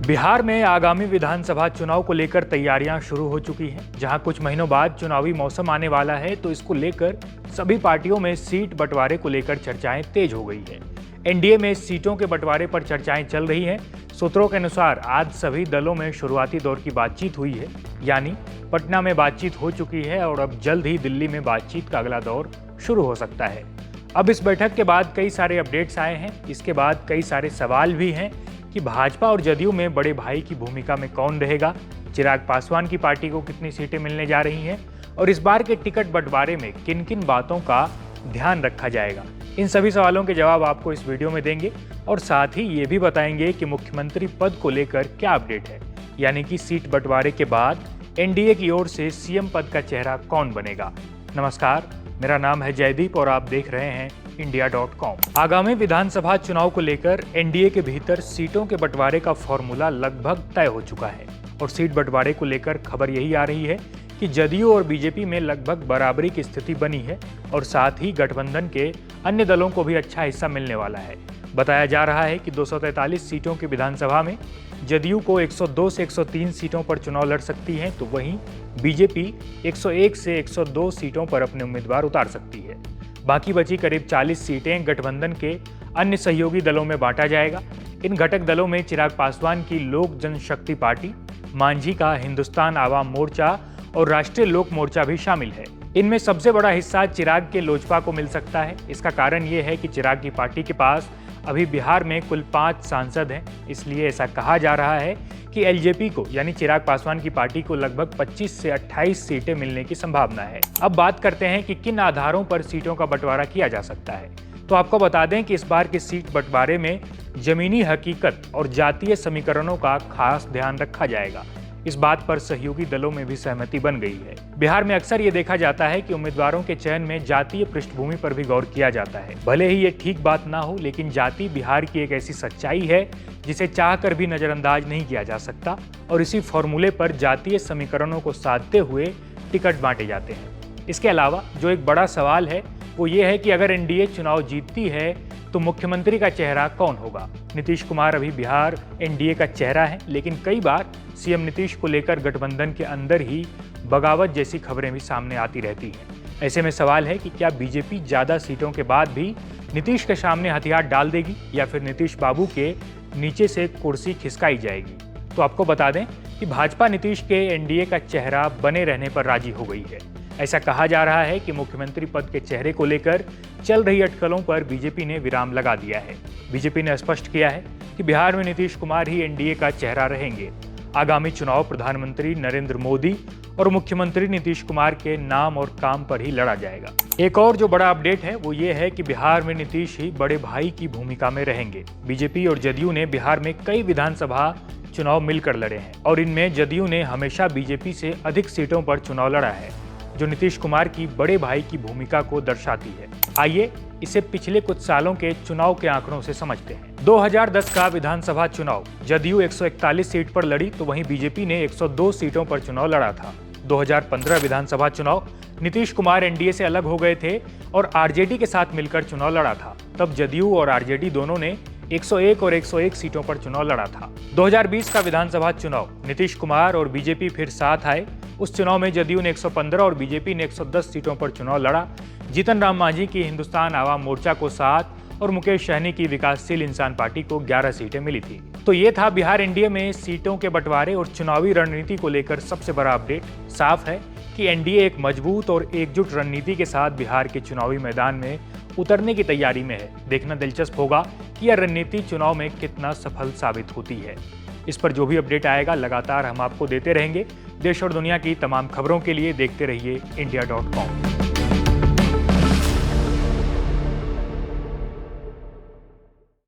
बिहार में आगामी विधानसभा चुनाव को लेकर तैयारियां शुरू हो चुकी हैं। जहां कुछ महीनों बाद चुनावी मौसम आने वाला है, तो इसको लेकर सभी पार्टियों में सीट बंटवारे को लेकर चर्चाएं तेज हो गई है। एनडीए में सीटों के बंटवारे पर चर्चाएं चल रही हैं। सूत्रों के अनुसार आज सभी दलों में शुरुआती दौर की बातचीत हुई है, यानी पटना में बातचीत हो चुकी है और अब जल्द ही दिल्ली में बातचीत का अगला दौर शुरू हो सकता है। अब इस बैठक के बाद कई सारे अपडेट्स आए हैं। इसके बाद कई सारे सवाल भी हैं कि भाजपा और जदयू में बड़े भाई की भूमिका में कौन रहेगा, चिराग पासवान की पार्टी को कितनी सीटें मिलने जा रही हैं और इस बार के टिकट बंटवारे में किन किन बातों का ध्यान रखा जाएगा। इन सभी सवालों के जवाब आपको इस वीडियो में देंगे और साथ ही ये भी बताएंगे कि मुख्यमंत्री पद को लेकर क्या अपडेट है, यानी कि सीट बंटवारे के बाद एनडीए की ओर से सीएम पद का चेहरा कौन बनेगा। नमस्कार, मेरा नाम है जयदीप और आप देख रहे हैं India.com। आगामी विधानसभा चुनाव को लेकर एनडीए के भीतर सीटों के बंटवारे का फॉर्मूला लगभग तय हो चुका है और सीट बंटवारे को लेकर खबर यही आ रही है कि जदयू और बीजेपी में लगभग बराबरी की स्थिति बनी है और साथ ही गठबंधन के अन्य दलों को भी अच्छा हिस्सा मिलने वाला है। बताया जा रहा है कि 243 सीटों की विधानसभा में जदयू को 102 से 103 सीटों पर चुनाव लड़ सकती है, तो वहीं बीजेपी 101 से 102 सीटों पर अपने उम्मीदवार उतार सकती है। बाकी बची करीब 40 सीटें गठबंधन के अन्य सहयोगी दलों में बांटा जाएगा। इन घटक दलों में चिराग पासवान की लोक जनशक्ति पार्टी, मांझी का हिंदुस्तान आवाम मोर्चा और राष्ट्रीय लोक मोर्चा भी शामिल है। इनमें सबसे बड़ा हिस्सा चिराग के लोजपा को मिल सकता है। इसका कारण ये है कि चिराग की पार्टी के पास अभी बिहार में कुल 5 सांसद हैं, इसलिए ऐसा कहा जा रहा है कि एलजेपी को यानी चिराग पासवान की पार्टी को लगभग 25 से 28 सीटें मिलने की संभावना है। अब बात करते हैं कि किन आधारों पर सीटों का बंटवारा किया जा सकता है। तो आपको बता दें कि इस बार के सीट बंटवारे में जमीनी हकीकत और जातीय समीकरणों का खास ध्यान रखा जाएगा। इस बात पर सहयोगी दलों में भी सहमति बन गई है। बिहार में अक्सर ये देखा जाता है कि उम्मीदवारों के चयन में जातीय पृष्ठभूमि पर भी गौर किया जाता है। भले ही ये ठीक बात ना हो, लेकिन जाति बिहार की एक ऐसी सच्चाई है जिसे चाहकर भी नजरअंदाज नहीं किया जा सकता और इसी फॉर्मूले पर जातीय समीकरणों को साधते हुए टिकट बांटे जाते हैं। इसके अलावा जो एक बड़ा सवाल है वो ये है कि अगर एनडीए चुनाव जीतती है तो मुख्यमंत्री का चेहरा कौन होगा। नीतीश कुमार अभी बिहार एनडीए का चेहरा है, लेकिन कई बार सीएम नीतीश को लेकर गठबंधन के अंदर ही बगावत जैसी खबरें भी सामने आती रहती हैं। ऐसे में सवाल है कि क्या बीजेपी ज़्यादा सीटों के बाद भी नीतीश के सामने हथियार डाल देगी या फिर नीतीश बाबू के नीचे से कुर्सी खिसकाई जाएगी। तो आपको बता दें कि भाजपा नीतीश के एनडीए का चेहरा बने रहने पर राजी हो गई है। ऐसा कहा जा रहा है कि मुख्यमंत्री पद के चेहरे को लेकर चल रही अटकलों पर बीजेपी ने विराम लगा दिया है। बीजेपी ने स्पष्ट किया है कि बिहार में नीतीश कुमार ही एनडीए का चेहरा रहेंगे। आगामी चुनाव प्रधानमंत्री नरेंद्र मोदी और मुख्यमंत्री नीतीश कुमार के नाम और काम पर ही लड़ा जाएगा। एक और जो बड़ा अपडेट है वो ये है कि बिहार में नीतीश ही बड़े भाई की भूमिका में रहेंगे। बीजेपी और जदयू ने बिहार में कई विधानसभा चुनाव मिलकर लड़े हैं और इनमें जदयू ने हमेशा बीजेपी से अधिक सीटों पर चुनाव लड़ा है, जो नीतीश कुमार की बड़े भाई की भूमिका को दर्शाती है। आइए इसे पिछले कुछ सालों के चुनाव के आंकड़ों से समझते हैं। 2010 का विधानसभा चुनाव जदयू 141 सीट पर लड़ी, तो वहीं बीजेपी ने 102 सीटों पर चुनाव लड़ा था। 2015 विधानसभा चुनाव नीतीश कुमार एनडीए से अलग हो गए थे और आरजेडी के साथ मिलकर चुनाव लड़ा था। तब जदयू और आरजेडी दोनों ने 101 और 101 सीटों पर चुनाव लड़ा था। 2020 का विधानसभा चुनाव नीतीश कुमार और बीजेपी फिर साथ आए। उस चुनाव में जदयू ने 115 और बीजेपी ने 110 सीटों पर चुनाव लड़ा। जीतन राम मांझी की हिंदुस्तान आवाम मोर्चा को 7 और मुकेश सहनी की विकासशील इंसान पार्टी को 11 सीटें मिली थी। तो ये था बिहार एनडीए में सीटों के बंटवारे और चुनावी रणनीति को लेकर सबसे बड़ा अपडेट। साफ है कि एनडीए एक मजबूत और एकजुट रणनीति के साथ बिहार के चुनावी मैदान में उतरने की तैयारी में है। देखना दिलचस्प होगा कि यह रणनीति चुनाव में कितना सफल साबित होती है। इस पर जो भी अपडेट आएगा लगातार हम आपको देते रहेंगे। देश और दुनिया की तमाम खबरों के लिए देखते रहिए India.com।